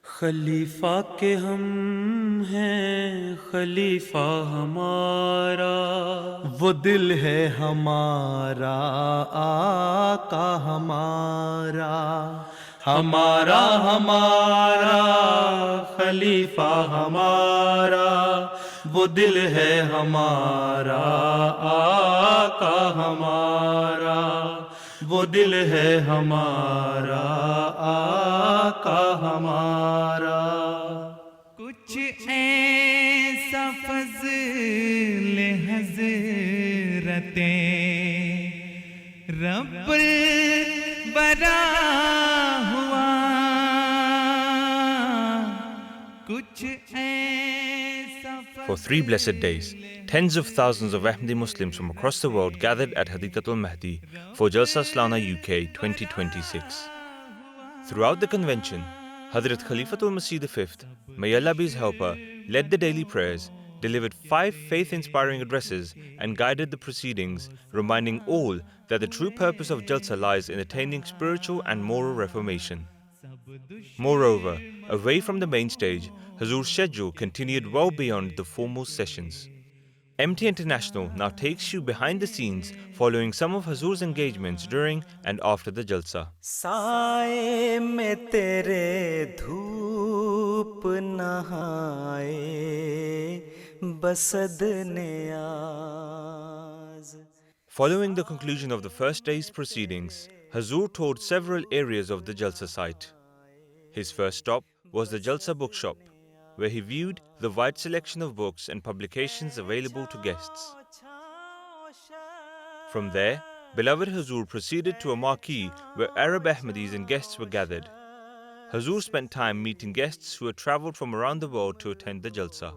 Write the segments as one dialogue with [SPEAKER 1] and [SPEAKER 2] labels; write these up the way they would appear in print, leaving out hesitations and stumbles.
[SPEAKER 1] खलीफा के हम हैं खलीफा हमारा, वो दिल है हमारा आका हमारा, हमारा हमारा खलीफा हमारा, वो दिल है हमारा आका हमारा, वो दिल है हमारा आका हमारा।
[SPEAKER 2] कुछ ऐसा फज़ल हज़रते रब्बुल बरा हुआ, कुछ ऐसा
[SPEAKER 3] For 3 blessed days, tens of thousands of Ahmadi Muslims from across the world gathered at Hadithatul Mahdi for Jalsa Salana UK 2026. Throughout the convention, Hazrat Khalifatul Masih V, may Allah be his helper, led the daily prayers, delivered 5 faith-inspiring addresses and guided the proceedings, reminding all that the true purpose of Jalsa lies in attaining spiritual and moral reformation. Moreover, away from the main stage, Huzoor's schedule continued well beyond the formal sessions. MT International now takes you behind the scenes following some of Huzoor's engagements during and after the Jalsa.
[SPEAKER 1] साए में तेरे धूप नहाए बसद नियाज़.
[SPEAKER 3] Following the conclusion of the first day's proceedings, Huzoor toured several areas of the Jalsa site. His first stop was the Jalsa bookshop, where he viewed the wide selection of books and publications available to guests. From there, beloved Huzoor proceeded to a marquee where Arab Ahmadis and guests were gathered. Huzoor spent time meeting guests who had travelled from around the world to attend the Jalsa.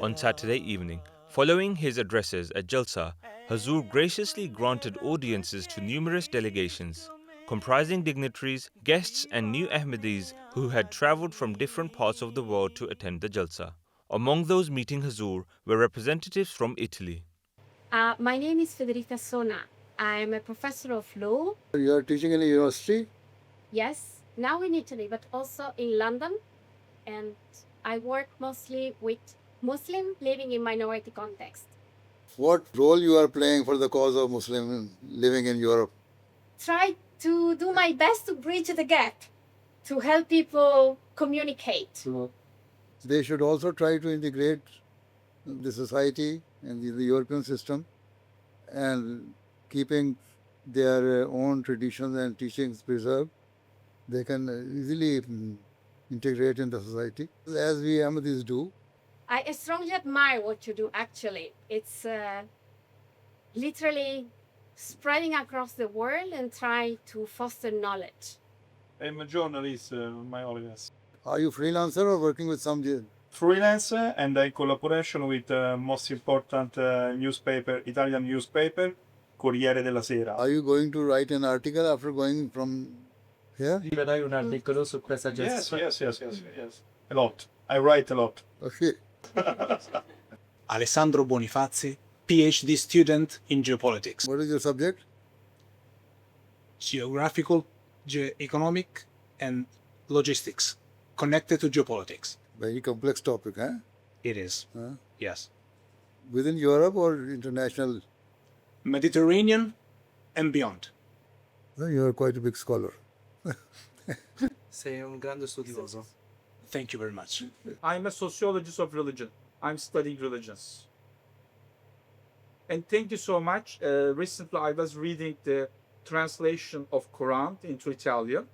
[SPEAKER 3] On Saturday evening, following his addresses at Jalsa, Huzoor graciously granted audiences to numerous delegations, comprising dignitaries, guests and new Ahmadis who had travelled from different parts of the world to attend the Jalsa. Among those meeting Huzoor were representatives from Italy.
[SPEAKER 4] My name is Federica Sona. I'm a professor of law.
[SPEAKER 5] You are teaching in a university?
[SPEAKER 4] Yes, now in Italy, but also in London. And I work mostly with Muslim living in minority context.
[SPEAKER 5] What role you are playing for the cause of Muslim living in Europe?
[SPEAKER 4] Try to do my best to bridge the gap, to help people communicate.
[SPEAKER 5] They should also try to integrate the society and the European system and keeping their own traditions and teachings preserved. They can easily integrate in the society, as we Ahmadis do.
[SPEAKER 4] I strongly admire what you do, actually. It's literally spreading across the world and trying to foster knowledge.
[SPEAKER 6] I'm a journalist, my audience.
[SPEAKER 5] Are you freelancer or working with some?
[SPEAKER 6] Freelancer, and I collaboration with most important newspaper, Italian newspaper, Corriere della Sera.
[SPEAKER 5] Are you going to write an article after going from here?
[SPEAKER 7] Scriverai un articolo su questa
[SPEAKER 6] Yes,
[SPEAKER 7] gestione.
[SPEAKER 6] yes. A lot. I write a lot.
[SPEAKER 5] Okay.
[SPEAKER 8] Alessandro Bonifazzi, PhD student in geopolitics.
[SPEAKER 5] What is your subject?
[SPEAKER 8] Geographical, economic, and logistics connected to geopolitics.
[SPEAKER 5] Very complex topic, huh?
[SPEAKER 8] It is.
[SPEAKER 5] Huh?
[SPEAKER 8] Yes.
[SPEAKER 5] Within Europe or international?
[SPEAKER 8] Mediterranean and beyond.
[SPEAKER 5] Well, you are quite a big scholar.
[SPEAKER 7] Sei un grande studioso.
[SPEAKER 8] Thank you very much.
[SPEAKER 9] I'm a sociologist of religion. I'm studying religions. And thank you so much. Recently, I was reading the translation of Quran into Italian.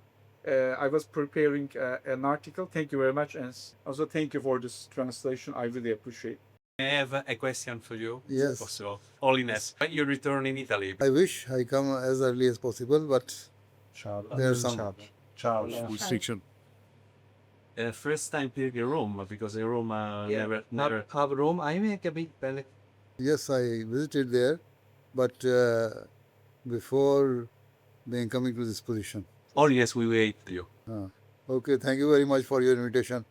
[SPEAKER 9] I was preparing an article. Thank you very much. And also thank you for this translation. I really appreciate it.
[SPEAKER 7] I have a question for you.
[SPEAKER 5] Yes.
[SPEAKER 7] Also, Holiness, when you return in Italy,
[SPEAKER 5] I wish I come as early as possible, but there are some restriction.
[SPEAKER 7] first time here in Rome, because in Rome never.
[SPEAKER 1] Have Rome, I make a big panic.
[SPEAKER 5] Yes, I visited there, but before being coming to this position.
[SPEAKER 7] Oh yes, we wait you.
[SPEAKER 5] Okay, thank you very much for your invitation.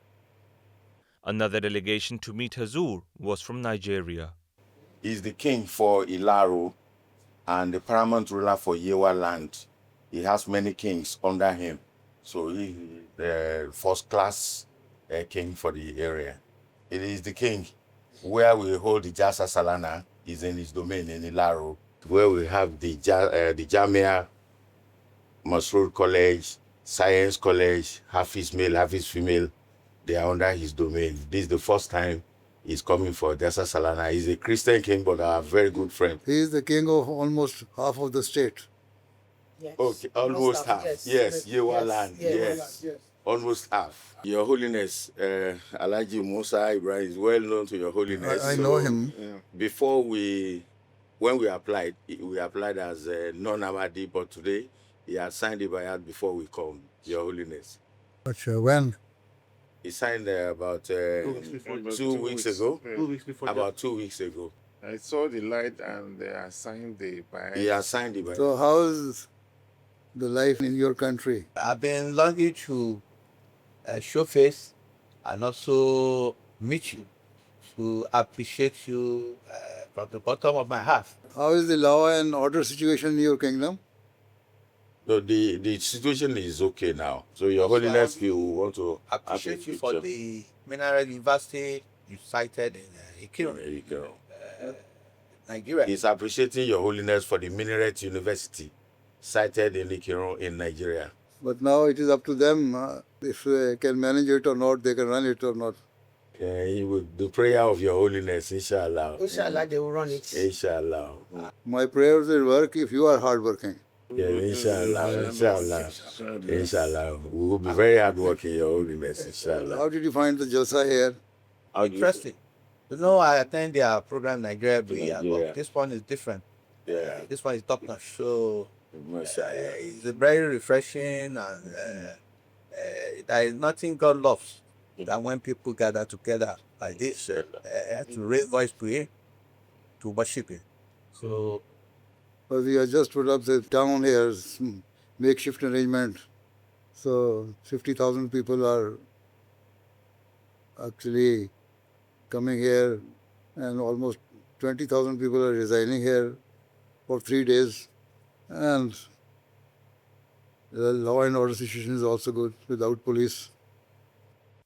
[SPEAKER 3] Another delegation to meet Huzoor was from Nigeria.
[SPEAKER 10] He's the king for Ilaro and the paramount ruler for Yewa land. He has many kings under him. So he is the first class king for the area. It is the king where we hold the Jalsa Salana is in his domain in Ilaro, where we have the Jamia, Masroor College, Science College, Hafiz male, Hafiz female. They are under his domain. This is the first time he's coming for Jalsa Salana. He's a Christian king, but a very good friend.
[SPEAKER 5] He is the king of almost half of the state.
[SPEAKER 11] Yes.
[SPEAKER 10] Okay, almost half. Yes, Yewa land. Yes. Almost half. Your Holiness, Alhaji Musa Ibrahim is well known to Your Holiness.
[SPEAKER 5] I know him.
[SPEAKER 10] Before when we applied as non-Ahmadi, but today he has signed the Bai'at before we come, Your Holiness.
[SPEAKER 5] But when?
[SPEAKER 10] He signed about 2 weeks ago.
[SPEAKER 7] 2 weeks before.
[SPEAKER 10] About 2 weeks ago.
[SPEAKER 12] I saw the light and they assigned the Bai'at.
[SPEAKER 10] He has signed the Bai'at.
[SPEAKER 5] So how's the life in your country?
[SPEAKER 13] I've been lucky to show face and also meet you, to appreciate you from the bottom of my heart.
[SPEAKER 5] How is the law and order situation in your kingdom?
[SPEAKER 10] So the situation is okay now. So Your Holiness, you want to
[SPEAKER 13] Appreciate you for the Mineral University you cited in Ikiro,
[SPEAKER 10] There you go.
[SPEAKER 13] Nigeria.
[SPEAKER 10] He's appreciating Your Holiness for the Minaret University sited in Ikiro in Nigeria.
[SPEAKER 5] But now it is up to them if they can manage it or not, they can run it or not.
[SPEAKER 10] He will the prayer of Your Holiness, inshallah.
[SPEAKER 11] Inshallah, they will run it.
[SPEAKER 10] Inshallah.
[SPEAKER 5] My prayers will work if you are hardworking.
[SPEAKER 10] Yeah, inshallah, inshallah. Inshallah. We will be very hardworking, Your Holiness, inshallah.
[SPEAKER 5] How did you find the Jalsa here?
[SPEAKER 13] Interesting. You know, I attend their program in Nigeria every year,
[SPEAKER 10] Yeah.
[SPEAKER 13] but this one is different.
[SPEAKER 10] Yeah.
[SPEAKER 13] This one is top notch. So
[SPEAKER 10] Mashallah.
[SPEAKER 13] it's very refreshing, and there is nothing God loves than when people gather together like this to raise voice to Him, to worship Him. So
[SPEAKER 5] But we have just put up the town here, makeshift arrangement. So 50,000 people are actually coming here, and almost 20,000 people are residing here for 3 days. And the law and order situation is also good without police.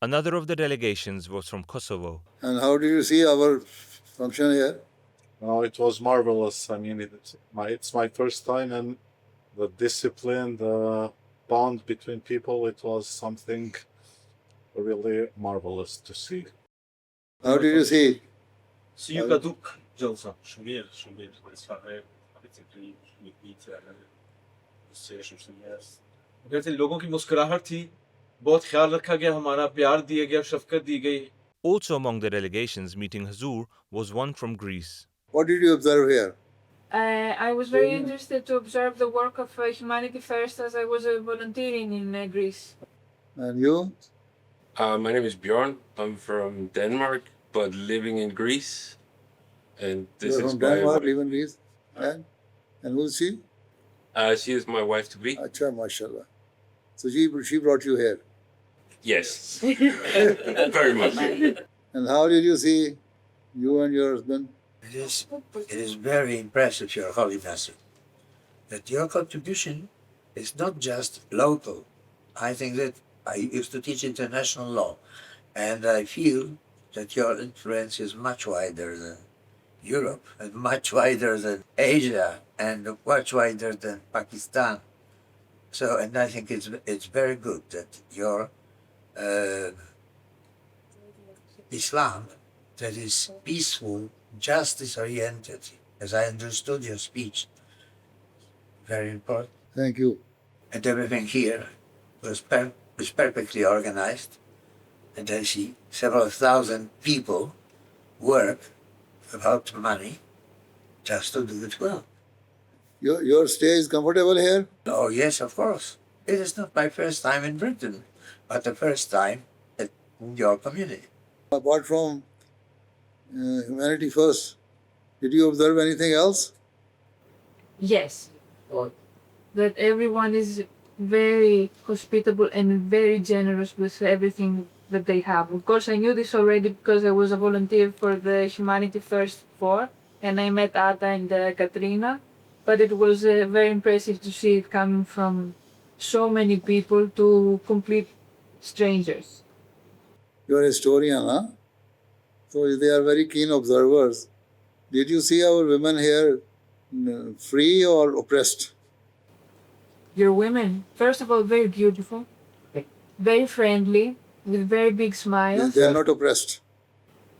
[SPEAKER 3] Another of the delegations was from Kosovo.
[SPEAKER 5] And how do you see our function here?
[SPEAKER 12] No, it was marvelous. I mean, it's my first time, and the discipline, the bond between people, it was something really marvelous to see.
[SPEAKER 5] How did you see?
[SPEAKER 7] Siyukaduk Jalsa. Shumir. कहते लोगों की मुस्कुराहट थी, बहुत ख्याल रखा गया, हमारा प्यार दिया गया, शफकत दी गई.
[SPEAKER 3] Also among the delegations meeting Huzoor was one from Greece.
[SPEAKER 5] What did you observe here?
[SPEAKER 14] I was very interested to observe the work of Humanity First as I was volunteering in Greece.
[SPEAKER 5] And you?
[SPEAKER 15] My name is Bjorn. I'm from Denmark, but living in Greece. And this
[SPEAKER 5] You're
[SPEAKER 15] is
[SPEAKER 5] from
[SPEAKER 15] my
[SPEAKER 5] Denmark, live in Greece? And who's she?
[SPEAKER 15] she is my wife to be.
[SPEAKER 5] Acha, mashallah. So she brought you here.
[SPEAKER 15] Yes, very much.
[SPEAKER 5] And how did you see you and your husband?
[SPEAKER 11] It is very impressive, Your Holiness, that your contribution is not just local. I think that I used to teach international law, and I feel that your influence is much wider than Europe, and much wider than Asia, and much wider than Pakistan. So, and I think it's very good that your Islam that is peaceful, justice-oriented, as I understood your speech, very important.
[SPEAKER 5] Thank you.
[SPEAKER 11] And everything here was perfectly organized. And I see several thousand people work without money just to do it well.
[SPEAKER 5] Your stay is comfortable here?
[SPEAKER 11] Oh, yes, of course. It is not my first time in Britain, but the first time in your community.
[SPEAKER 5] Apart from Humanity First, did you observe anything else?
[SPEAKER 14] Yes. That everyone is very hospitable and very generous with everything that they have. Of course, I knew this already because I was a volunteer for the Humanity First 4, and I met Ada and Katrina, but it was very impressive to see it coming from so many people to complete strangers.
[SPEAKER 5] You are a historian, huh? So they are very keen observers. Did you see our women here free or oppressed?
[SPEAKER 14] Your women, first of all, very beautiful, very friendly, with very big smiles.
[SPEAKER 5] They are not oppressed.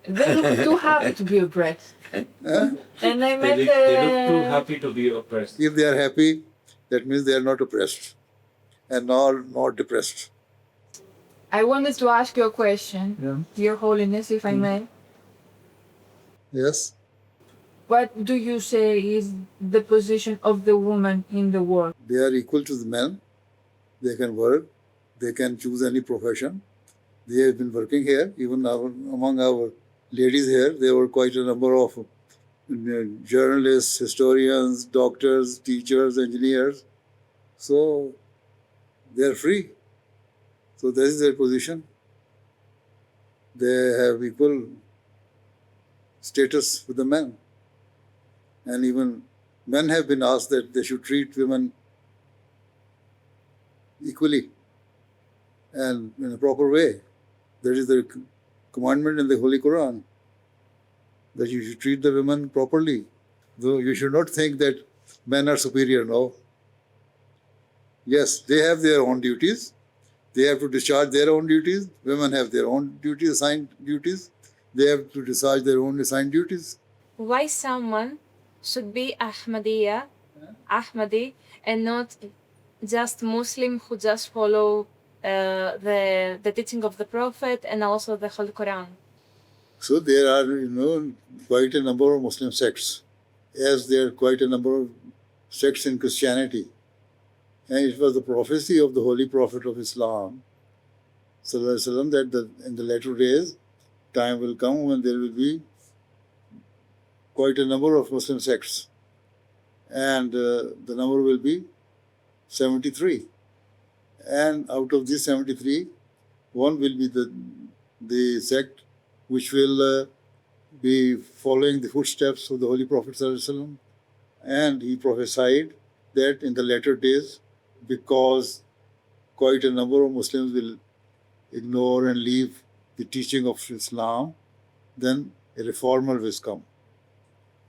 [SPEAKER 14] They look too happy to be oppressed.
[SPEAKER 5] Huh?
[SPEAKER 14] And I met.
[SPEAKER 1] They look too happy to be oppressed.
[SPEAKER 5] If they are happy, that means they are not oppressed and not depressed.
[SPEAKER 14] I wanted to ask you a question, Your Holiness, if I may.
[SPEAKER 5] Yes.
[SPEAKER 14] What do you say is the position of the woman in the world?
[SPEAKER 5] They are equal to the men. They can work. They can choose any profession. They have been working here. Even among our ladies here, there were quite a number of journalists, historians, doctors, teachers, engineers. So they are free. So this is their position. They have equal status with the men. And even men have been asked that they should treat women equally and in a proper way. That is the commandment in the Holy Quran, that you should treat the women properly. Though you should not think that men are superior, no. Yes, they have their own duties. They have to discharge their own duties. Women have their own duties, assigned duties. They have to discharge their own assigned duties.
[SPEAKER 16] Why someone should be Ahmadi, and not just Muslim who just follow the teaching of the Prophet and also the Holy Quran?
[SPEAKER 5] So there are, quite a number of Muslim sects, as there are quite a number of sects in Christianity. And it was the prophecy of the Holy Prophet of Islam, Sallallahu Alaihi Wasallam, that in the latter days, time will come when there will be quite a number of Muslim sects. And the number will be 73. And out of these 73, one will be the sect which will be following the footsteps of the Holy Prophet Sallallahu Alaihi Wasallam. And he prophesied that in the latter days, because quite a number of Muslims will ignore and leave the teaching of Islam, then a reformer will come.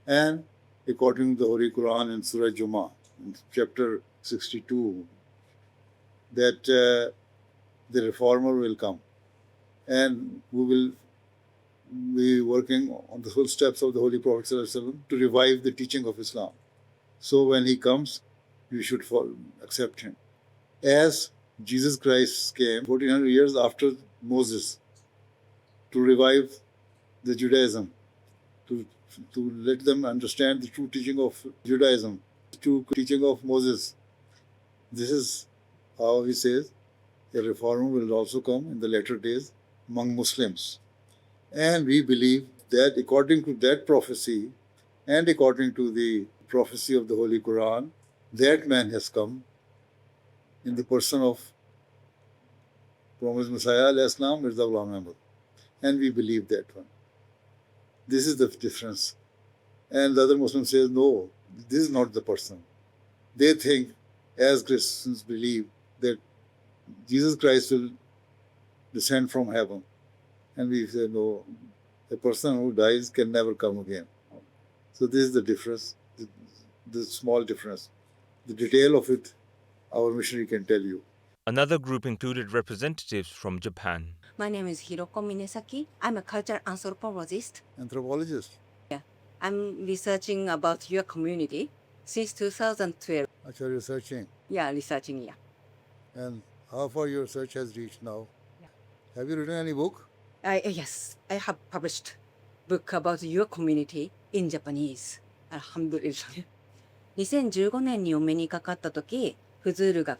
[SPEAKER 5] And according to the Holy Quran in Surah Jummah, in chapter 62, that the reformer will come. And we will be working on the footsteps of the Holy Prophet ﷺ to revive the teaching of Islam. So when he comes, you should accept him. As Jesus Christ came 1400 years after Moses to revive the Judaism, to let them understand the true teaching of Judaism, the true teaching of Moses. This is how he says a reformer will also come in the latter days among Muslims. And we believe that according to that prophecy and according to the prophecy of the Holy Quran, that man has come in the person of promised Messiah, Al-Islam, Mirza Ghulam Ahmad. And we believe that one. This is the difference. And the other Muslim says, no, this is not the person. They think, as Christians believe, that Jesus Christ will descend from heaven. And we say, no, a person who dies can never come again. So this is the difference, the small difference. The detail of it, our missionary can tell you.
[SPEAKER 3] Another group included representatives from Japan.
[SPEAKER 17] My name is Hiroko Minesaki. I'm a cultural anthropologist.
[SPEAKER 5] Anthropologist?
[SPEAKER 17] Yeah. I'm researching about your community since 2012.
[SPEAKER 5] Actually researching?
[SPEAKER 17] Yeah, researching, yeah.
[SPEAKER 5] And how far your research has reached now? Yeah. Have you written any book?
[SPEAKER 17] Yes, I have published book about your community in Japanese. Alhamdulillah. 2015年にお目にかかった時、フズールが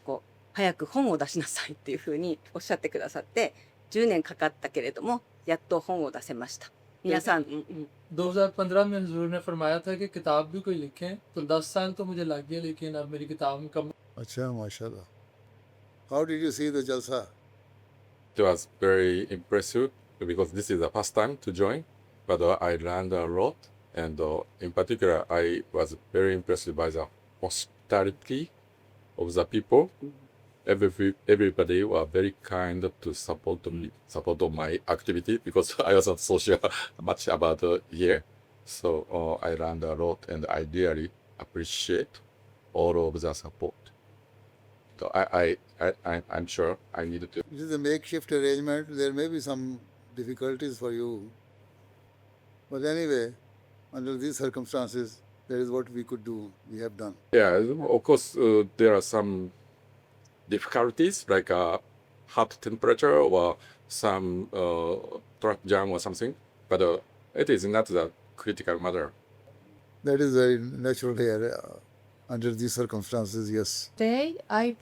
[SPEAKER 17] 早く本を出しなさいっていうふうにおっしゃってくださって、10年かかったけれども、やっと本を出せました。皆さん、
[SPEAKER 18] 2015 में हुजूर ने फरमाया था कि किताब भी कोई लिखें, तो 10 साल तो मुझे लग गए, लेकिन अब मेरी किताब मुकम्मल।
[SPEAKER 5] अच्छा, माशाल्लाह. How did you see the Jalsa?
[SPEAKER 19] was very impressive because this is the first time to join, but I learned a lot. And in particular, I was very impressed by the hospitality of the people. Everybody were very kind to support me, support my activity because I wasn't so sure much about here. So I learned a lot, and I really appreciate all of the support. So I'm sure I needed to.
[SPEAKER 5] This is a makeshift arrangement. There may be some difficulties for you. But anyway, under these circumstances, that is what we could do, we have done.
[SPEAKER 19] Yeah, of course, there are some difficulties like hot temperature or some traffic jam or something, but it is not the critical matter.
[SPEAKER 5] That is very natural here. Under these circumstances, yes.
[SPEAKER 20] Today I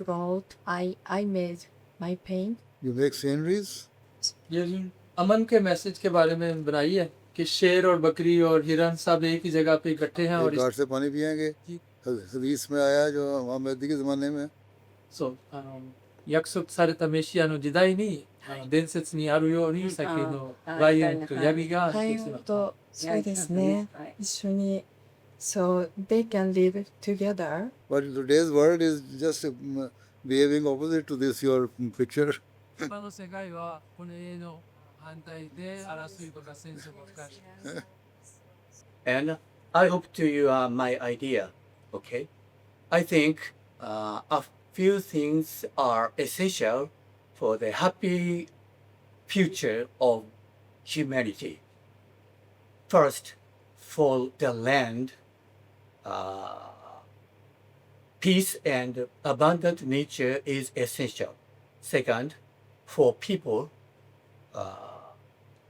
[SPEAKER 20] made my paint.
[SPEAKER 5] You make sceneries?
[SPEAKER 18] ये जो अमन के message के बारे में बनाई है कि शेर और बकरी और हिरन सब एक ही जगह पे इकट्ठे हैं और
[SPEAKER 5] एक घाट से पानी पिएंगे हदीस में आया जो मोहम्मदी के ज़माने में
[SPEAKER 18] 約束されたメシアの時代に伝説にあるように先のライオンとヤギが
[SPEAKER 20] そうですね一緒に so they can live together.
[SPEAKER 5] But today's world is just behaving opposite to this your picture.
[SPEAKER 18] 今の世界はこの絵の反対で争いとか戦争ばっかり。
[SPEAKER 21] And I hope to you my idea, okay? I think a few things are essential for the happy future of humanity. First, for the land, peace and abundant nature is essential. Second, for people,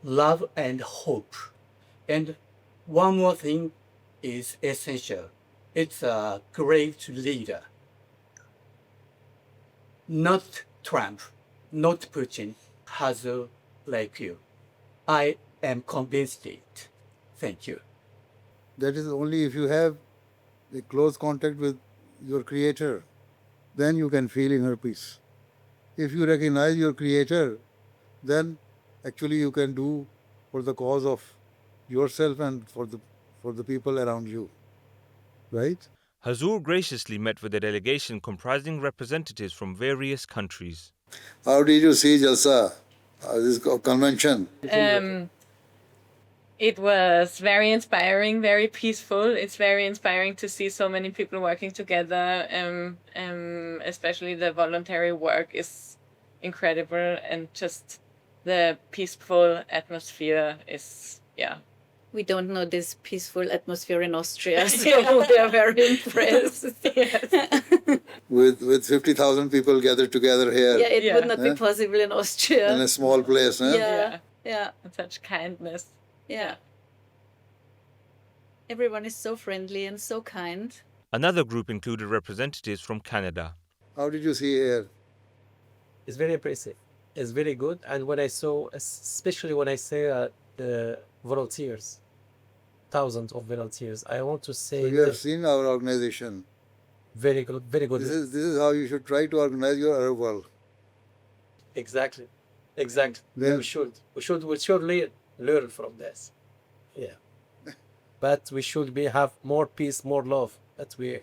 [SPEAKER 21] love and hope. And one more thing is essential. It's a great leader. Not Trump, not Putin, Huzoor like you. I am convinced it. Thank you.
[SPEAKER 5] That is only if you have a close contact with your Creator, then you can feel inner peace. If you recognize your Creator, then actually you can do for the cause of yourself and for the people around you. Right?
[SPEAKER 3] Huzoor graciously met with a delegation comprising representatives from various countries.
[SPEAKER 5] How did you see Jalsa, this convention?
[SPEAKER 22] It was very inspiring, very peaceful. It's very inspiring to see so many people working together. Especially the voluntary work is incredible, and just the peaceful atmosphere is, yeah.
[SPEAKER 23] We don't know this peaceful atmosphere in Austria, so we are very impressed.
[SPEAKER 22] Yes.
[SPEAKER 5] With 50,000 people gathered together here.
[SPEAKER 23] Yeah, it would not be possible in Austria.
[SPEAKER 5] In a small place, huh?
[SPEAKER 23] Yeah.
[SPEAKER 22] And such kindness.
[SPEAKER 23] Yeah. Everyone is so friendly and so kind.
[SPEAKER 3] Another group included representatives from Canada.
[SPEAKER 5] How did you see here?
[SPEAKER 24] It's very impressive. It's very good. And when I saw, especially when I say the volunteers, thousands of volunteers, I want to say...
[SPEAKER 5] So you have seen our organization.
[SPEAKER 24] Very good, very good.
[SPEAKER 5] This is how you should try to organize your Arab world.
[SPEAKER 24] Exactly. Then we should learn from this. Yeah. But we should have more peace, more love. But we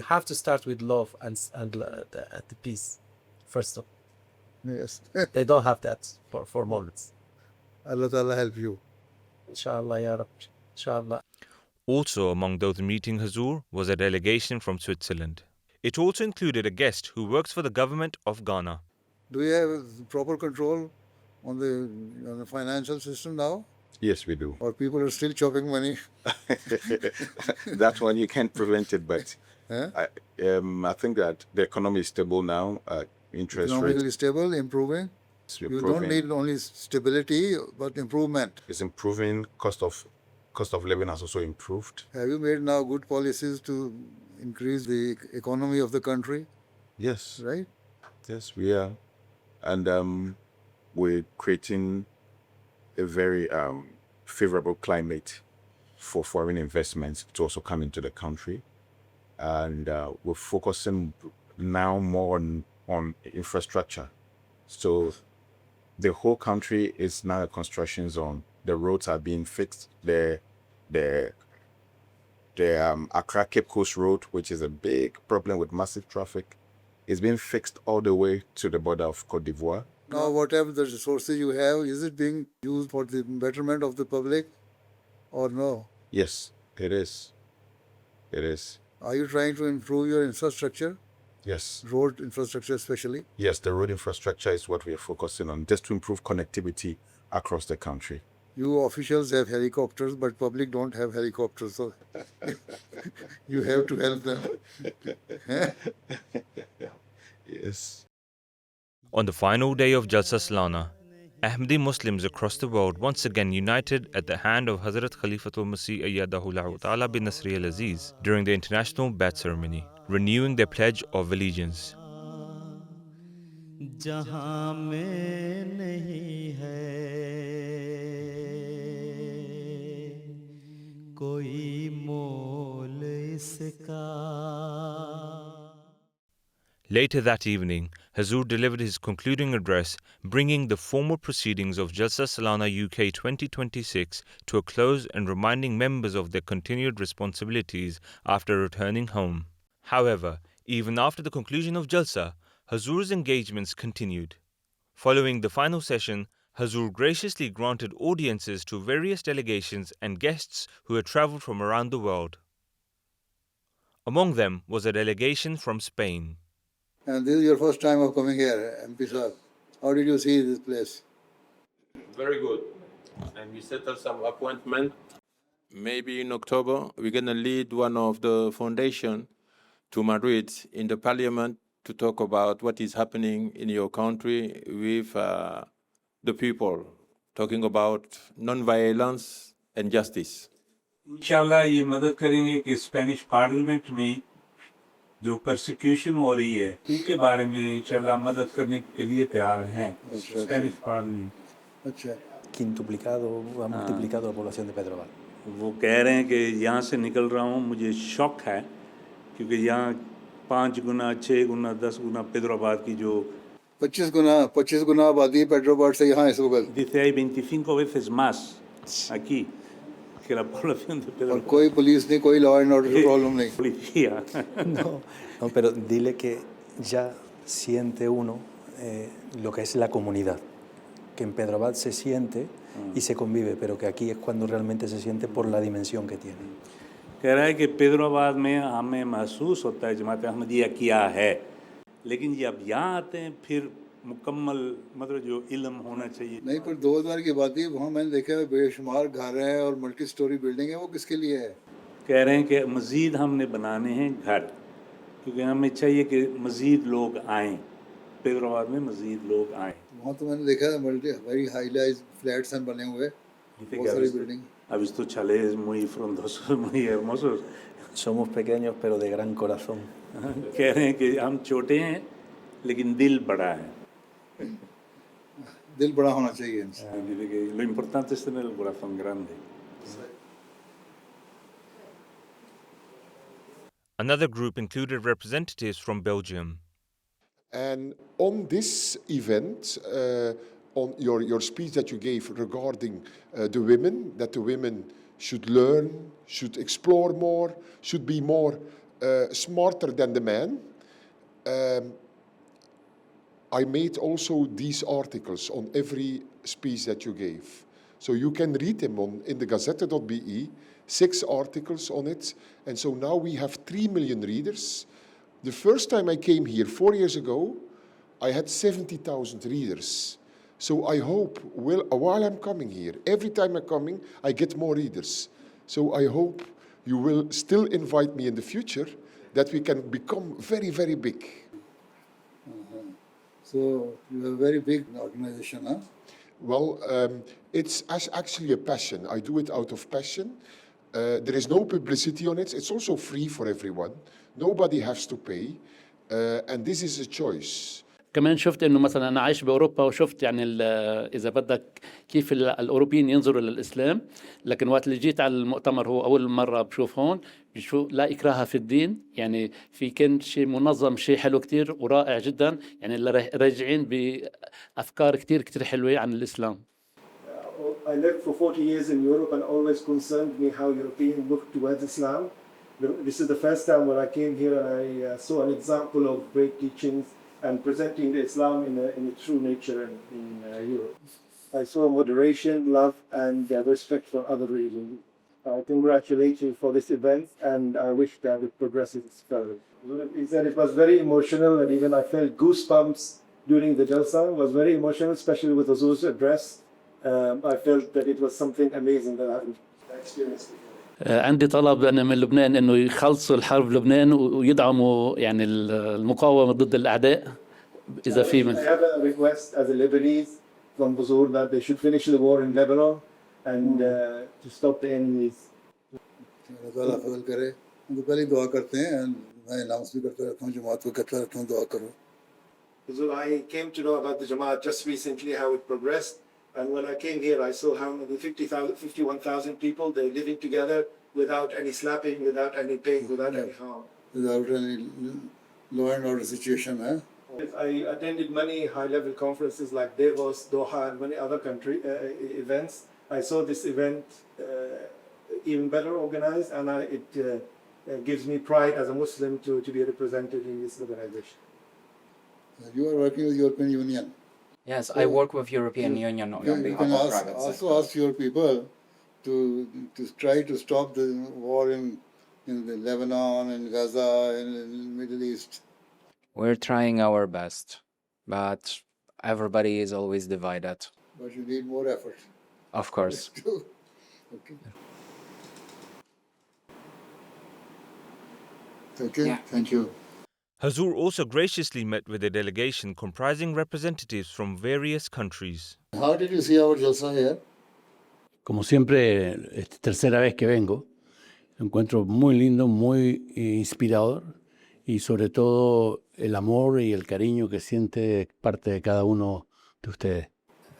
[SPEAKER 24] have to start with love and the peace first of all.
[SPEAKER 5] Yes.
[SPEAKER 24] They don't have that for moments.
[SPEAKER 5] Allah Ta'ala help you.
[SPEAKER 24] Inshallah, Ya Rabbi. Inshallah.
[SPEAKER 3] Also among those meeting Huzoor was a delegation from Switzerland. It also included a guest who works for the government of Ghana.
[SPEAKER 5] Do you have proper control on the financial system now?
[SPEAKER 10] Yes, we do.
[SPEAKER 5] Or people are still chopping money?
[SPEAKER 10] That one you can't prevent it, but I think that the economy is stable now. Interest rate
[SPEAKER 5] economically stable, improving. You don't need only stability, but improvement.
[SPEAKER 10] It's improving. Cost of living has also improved.
[SPEAKER 5] Have you made now good policies to increase the economy of the country?
[SPEAKER 10] Yes.
[SPEAKER 5] Right?
[SPEAKER 10] Yes, we are. And we're creating a very favorable climate for foreign investments to also come into the country. And we're focusing now more on infrastructure. So The whole country is now a construction zone. The roads are being fixed. The Accra Cape Coast Road, which is a big problem with massive traffic, is being fixed all the way to the border of Cote d'Ivoire.
[SPEAKER 5] Now, whatever the resources you have, is it being used for the betterment of the public or no?
[SPEAKER 10] Yes, it is. It is.
[SPEAKER 5] Are you trying to improve your infrastructure?
[SPEAKER 10] Yes.
[SPEAKER 5] Road infrastructure especially?
[SPEAKER 10] Yes, the road infrastructure is what we are focusing on, just to improve connectivity across the country.
[SPEAKER 5] You officials have helicopters, but public don't have helicopters, so you have to help them.
[SPEAKER 10] Yes.
[SPEAKER 3] On the final day of Jalsa Salana, Ahmadi Muslims across the world once again united at the hand of Hazrat Khalifatul Masih V bin Nasri al-Aziz during the International Bai'at Ceremony, renewing their pledge of allegiance.
[SPEAKER 2] जहाँ में नहीं है कोई मोल इसका.
[SPEAKER 3] Later that evening, Huzoor delivered his concluding address, bringing the formal proceedings of Jalsa Salana UK 2026 to a close and reminding members of their continued responsibilities after returning home. However, even after the conclusion of Jalsa, Huzoor's engagements continued. Following the final session, Huzoor graciously granted audiences to various delegations and guests who had travelled from around the world. Among them was a delegation from Spain.
[SPEAKER 5] And this is your first time of coming here, MP Sahib. How did you see this place?
[SPEAKER 4] Very good. And we settled some appointment. Maybe in October, we're going to lead one of the foundation to Madrid in the parliament to talk about what is happening in your country with the people, talking about non-violence and justice.
[SPEAKER 1] इंशाल्लाह ये मदद करेंगे कि Spanish parliament में जो persecution हो रही है उनके बारे में इंशाल्लाह मदद करने के लिए तैयार हैं स्पेनिश पार्लियामेंट.
[SPEAKER 5] अच्छा.
[SPEAKER 6] Quintuplicado, ha multiplicado la población de Pedro Abad.
[SPEAKER 1] वो कह रहे हैं कि यहाँ से निकल रहा हूँ, मुझे शौक है क्योंकि यहाँ 5 गुना 6 गुना 10 गुना पेद्रोबाद की जो
[SPEAKER 5] 25 गुना आबादी पेड्रोबाद से यहाँ इस वक्त.
[SPEAKER 1] Dice hay 25 veces más aquí que la población de Pedro.
[SPEAKER 5] और कोई पुलिस नहीं, कोई लॉ एंड ऑर्डर प्रॉब्लम नहीं.
[SPEAKER 1] Policía.
[SPEAKER 6] No, pero dile que ya siente uno lo que es la comunidad. Que en Pedro Abad se siente y se convive, pero que aquí es cuando realmente se siente por la dimensión que tiene.
[SPEAKER 1] कह रहा है कि पेद्रोबाद में हमें महसूस होता है जमात अहमदिया क्या है, लेकिन जब यहाँ आते हैं फिर मुकम्मल मतलब जो इल्म होना चाहिए.
[SPEAKER 5] नहीं, पर 2000 की बात है, वहाँ मैंने देखा है बेशुमार घर हैं और मल्टी स्टोरी बिल्डिंग है. वो किसके लिए है?
[SPEAKER 1] कह रहे हैं कि मज़ीद हमने बनाने हैं घर, क्योंकि हमें चाहिए कि मज़ीद लोग आएँ, पेद्रोबाद में मज़ीद लोग आएँ.
[SPEAKER 5] वहाँ तो मैंने देखा है multi very high rise flats हैं बने हुए, बहुत सारी building.
[SPEAKER 1] Ha visto chalés muy frondosos, muy hermosos.
[SPEAKER 6] Somos pequeños pero de gran corazón.
[SPEAKER 1] कह रहे हैं कि हम छोटे हैं लेकिन दिल बड़ा है.
[SPEAKER 5] दिल बड़ा होना चाहिए.
[SPEAKER 1] Dice que lo importante es tener el corazón grande.
[SPEAKER 3] Another group included representatives from Belgium.
[SPEAKER 8] And on this event, on your speech that you gave regarding the women, that the women should learn, should explore more, should be more smarter than the men. I made also these articles on every speech that you gave. So you can read them in the gazette.be, 6 articles on it. And so now we have 3 million readers. The first time I came here 4 years ago, I had 70,000 readers. So I hope, while I'm coming here, every time I'm coming, I get more readers. So I hope you will still invite me in the future, that we can become very, very big.
[SPEAKER 5] So you have a very big organization, huh?
[SPEAKER 8] Well, it's actually a passion. I do it out of passion. There is no publicity on it. It's also free for everyone. Nobody has to pay. And this is a choice.
[SPEAKER 7] كمان شفت انه مثلا انا عايش باوروبا وشفت يعني اذا بدك كيف الاوروبيين ينظروا للاسلام، لكن وقت اللي جيت على المؤتمر هو اول مره بشوف هون بشوف لا اكراه في الدين، يعني في كان شيء منظم، شيء حلو كتير ورائع جدا، يعني اللي راجعين بافكار كتير حلوه عن الاسلام.
[SPEAKER 9] I lived for 40 years in Europe and always concerned me how Europeans look towards Islam. This is the first time when I came here and I saw an example of great teachings and presenting the Islam in a true nature in Europe. I saw moderation, love, and respect for other religions. I congratulate you for this event, and I wish that it progresses further. He said it was very emotional, and even I felt goosebumps during the Jalsa. It was very emotional, especially with Huzoor's address. I felt that it was something amazing that I experienced.
[SPEAKER 7] عندي طلب أنا من لبنان إنه يخلصوا الحرب بلبنان ويدعموا يعني المقاومة ضد الأعداء. إذا في
[SPEAKER 9] I have a request as a Lebanese from Huzoor that they should finish the war in Lebanon and to stop the enemies.
[SPEAKER 5] पहले दुआ करते हैं मैं अनाउंस भी करता रहता हूँ जमात को कहता रहता हूँ दुआ करो.
[SPEAKER 9] So I came to know about the Jamaat just recently, how it progressed. And when I came here, I saw how many 51,000 people, they're living together without any slapping, without any pain, without any harm.
[SPEAKER 5] Without any law and order situation, huh?
[SPEAKER 9] I attended many high-level conferences like Davos, Doha, and many other country events. I saw this event even better organized, and it gives me pride as a Muslim to be represented in this organization.
[SPEAKER 5] You are working with European Union.
[SPEAKER 12] Yes, I work with European Union on behalf
[SPEAKER 5] you can
[SPEAKER 12] of private
[SPEAKER 5] also
[SPEAKER 12] sector.
[SPEAKER 5] ask your people to try to stop the war in the Lebanon and Gaza and in the Middle East.
[SPEAKER 12] We're trying our best, but everybody is always divided.
[SPEAKER 5] But you need more effort.
[SPEAKER 12] Of course.
[SPEAKER 5] Okay. Okay, thank you.
[SPEAKER 3] Huzoor also graciously met with a delegation comprising representatives from various countries.
[SPEAKER 5] How did you see our Jalsa here?
[SPEAKER 7] Como siempre, tercera vez que vengo, encuentro muy lindo, muy inspirador y sobre todo el amor y el cariño que siente parte de cada uno de ustedes.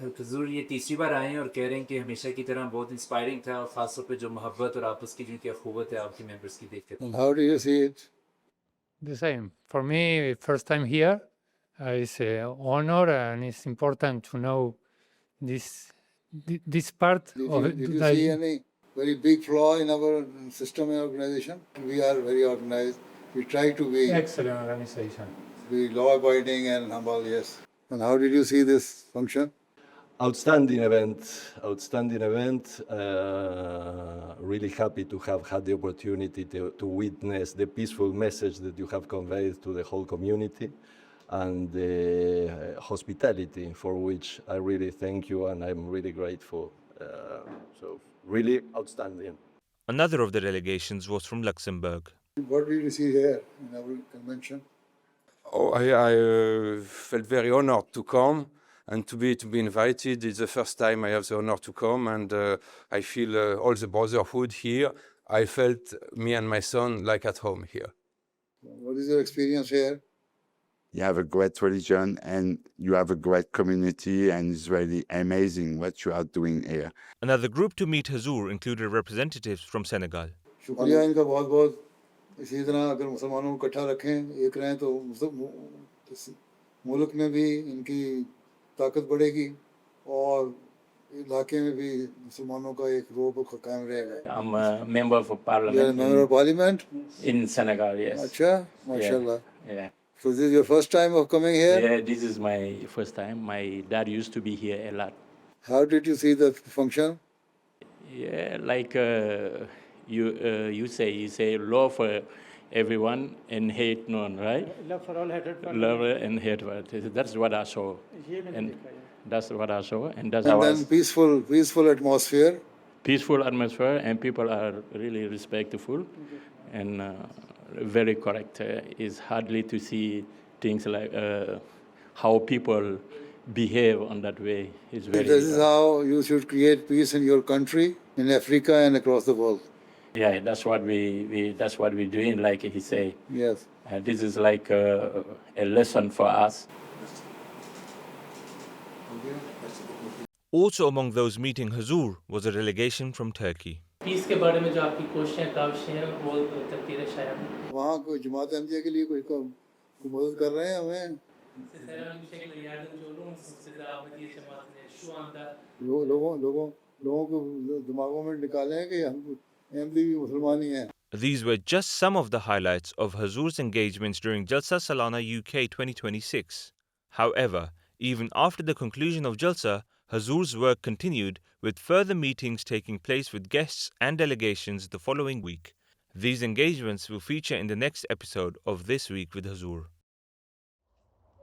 [SPEAKER 13] हुजूर ये तीसरी बार आए हैं और कह रहे हैं कि हमेशा की तरह बहुत इंस्पायरिंग था और खास तौर पे जो मोहब्बत और आपस की जिनकी अखुवत है आपके मेंबर्स की देख कर.
[SPEAKER 5] How do you see it?
[SPEAKER 25] The same. For me, first time here, it's an honor and it's important to know this part of it.
[SPEAKER 5] Did you see any very big flaw in our system and organization? We are very organized. We try to be
[SPEAKER 25] excellent organization.
[SPEAKER 5] Be law-abiding and humble, yes. And how did you see this function?
[SPEAKER 26] Outstanding event. Really happy to have had the opportunity to witness the peaceful message that you have conveyed to the whole community and the hospitality for which I really thank you and I'm really grateful. So really outstanding.
[SPEAKER 3] Another of the delegations was from Luxembourg.
[SPEAKER 5] What did you see here in our convention?
[SPEAKER 27] Oh, I felt very honored to come. And to be invited. It's the first time I have the honor to come, and I feel all the brotherhood here. I felt me and my son like at home here.
[SPEAKER 5] What is your experience here?
[SPEAKER 28] You have a great religion and you have a great community, and it's really amazing what you are doing here.
[SPEAKER 3] Another group to meet Huzoor included representatives from Senegal.
[SPEAKER 5] शुक्रिया इनका बहुत-बहुत. इसी तरह अगर मुसलमानों को इकट्ठा रखें, एक रहें तो मुल्क में भी इनकी ताकत बढ़ेगी और इलाके में भी मुसलमानों का एक रोब कायम रहेगा.
[SPEAKER 12] I'm a member of parliament.
[SPEAKER 5] You're a member of parliament
[SPEAKER 12] in Senegal, yes.
[SPEAKER 5] अच्छा, माशाल्लाह.
[SPEAKER 12] Yeah.
[SPEAKER 5] So this is your first time of coming here?
[SPEAKER 12] Yeah, this is my first time. My dad used to be here a lot.
[SPEAKER 5] How did you see the function?
[SPEAKER 12] Yeah, like you say love for everyone and hate none, right?
[SPEAKER 25] Love for all, hatred for
[SPEAKER 12] love and hate one. That's what I saw, and that's what I saw, and that's
[SPEAKER 5] and
[SPEAKER 12] how.
[SPEAKER 5] Then peaceful atmosphere.
[SPEAKER 12] Peaceful atmosphere, and people are really respectful, and very correct. It's hardly to see things like how people behave on that way. It's very.
[SPEAKER 5] This is how you should create peace in your country, in Africa, and across the world.
[SPEAKER 12] Yeah, that's what we're doing, like he say.
[SPEAKER 5] Yes.
[SPEAKER 12] And this is like a lesson for us.
[SPEAKER 3] Also among those meeting Huzoor was a delegation from Turkey.
[SPEAKER 11] پیس کے بارے میں جو آپ کی کوششیں کاوشیں ہیں وہ تقدیر شاید
[SPEAKER 5] وہاں کوئی جماعت احمدیہ کے لیے کوئی مدد کر رہے ہیں ہمیں لوگوں کو دماغوں میں نکالیں کہ ہم احمدی بھی مسلمان ہی ہیں.
[SPEAKER 3] These were just some of the highlights of Huzoor's engagements during Jalsa Salana UK 2026. However, even after the conclusion of Jalsa, Huzoor's work continued with further meetings taking place with guests and delegations the following week. These engagements will feature in the next episode of This Week with Huzoor.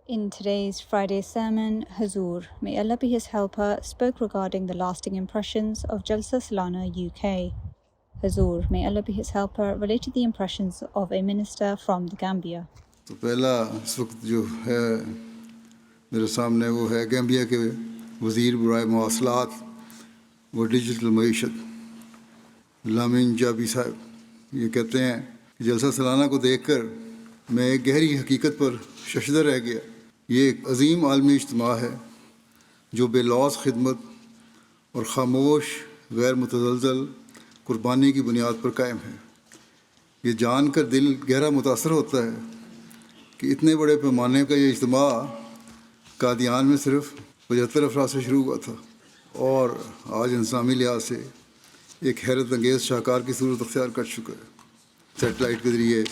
[SPEAKER 14] In today's Friday sermon, Huzoor, may Allah be his helper, spoke regarding the lasting impressions of Jalsa Salana UK. Huzoor, may Allah be his helper, related the impressions of a minister from the Gambia.
[SPEAKER 5] تو پہلا اس وقت جو ہے میرے سامنے وہ ہے Gambia کے وزیر برائے مواصلات و ڈیجیٹل معیشت لامین جابی صاحب. یہ کہتے ہیں کہ جلسہ سالانہ کو دیکھ کر میں ایک گہری حقیقت پر ششدر رہ گیا. یہ ایک عظیم عالمی اجتماع ہے جو بے لوث خدمت اور خاموش غیر متزلزل قربانی کی بنیاد پر قائم ہے. یہ جان کر دل گہرا متاثر ہوتا ہے کہ اتنے بڑے پیمانے کا یہ اجتماع قادیان میں صرف 75 افراد سے شروع ہوا تھا اور آج انسانی لحاظ سے ایک حیرت انگیز شاہکار کی صورت اختیار کر چکا ہے. سیٹلائٹ کے ذریعے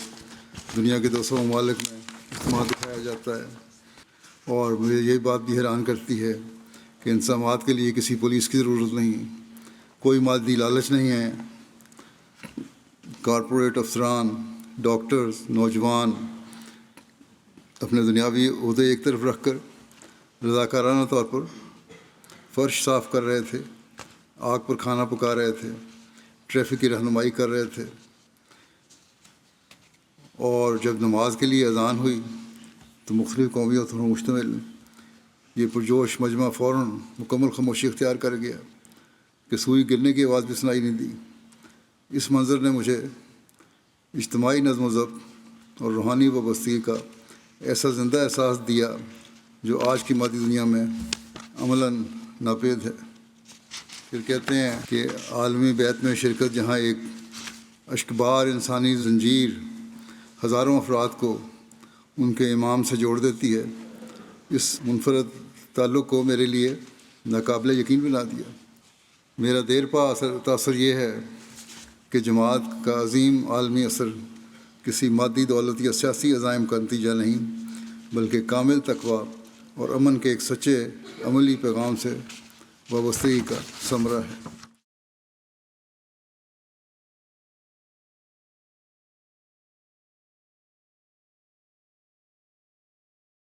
[SPEAKER 5] دنیا کے 200 ممالک میں اجتماع دکھایا جاتا ہے اور مجھے یہ بات بھی حیران کرتی ہے کہ ان سماعت کے لیے کسی پولیس کی ضرورت نہیں، کوئی مادی لالچ نہیں ہے. کارپوریٹ افسران، ڈاکٹرز، نوجوان اپنے دنیاوی عہدے ایک طرف رکھ کر رضاکارانہ طور پر فرش صاف کر رہے تھے، آگ پر کھانا پکا رہے تھے، ٹریفک کی رہنمائی کر رہے تھے. اور جب نماز کے لیے اذان ہوئی تو مختلف قومیوں پر مشتمل یہ پرجوش مجمع فوراً مکمل خاموشی اختیار کر گیا کہ سوئی گرنے کی آواز بھی سنائی نہیں دی. اس منظر نے مجھے اجتماعی نظم و ضبط اور روحانی وابستگی کا ایسا زندہ احساس دیا جو آج کی مادی دنیا میں عملاً ناپید ہے. پھر کہتے ہیں کہ عالمی بیعت میں شرکت جہاں ایک اشکبار انسانی زنجیر ہزاروں افراد کو ان کے امام سے جوڑ دیتی ہے، اس منفرد تعلق کو میرے لیے ناقابل یقین بنا دیا. میرا دیر پا تاثر یہ ہے کہ جماعت کا عظیم عالمی اثر کسی مادی دولت یا سیاسی عزائم کا نتیجہ نہیں بلکہ کامل تقویٰ اور امن کے ایک سچے عملی پیغام سے وابستگی کا ثمرہ ہے.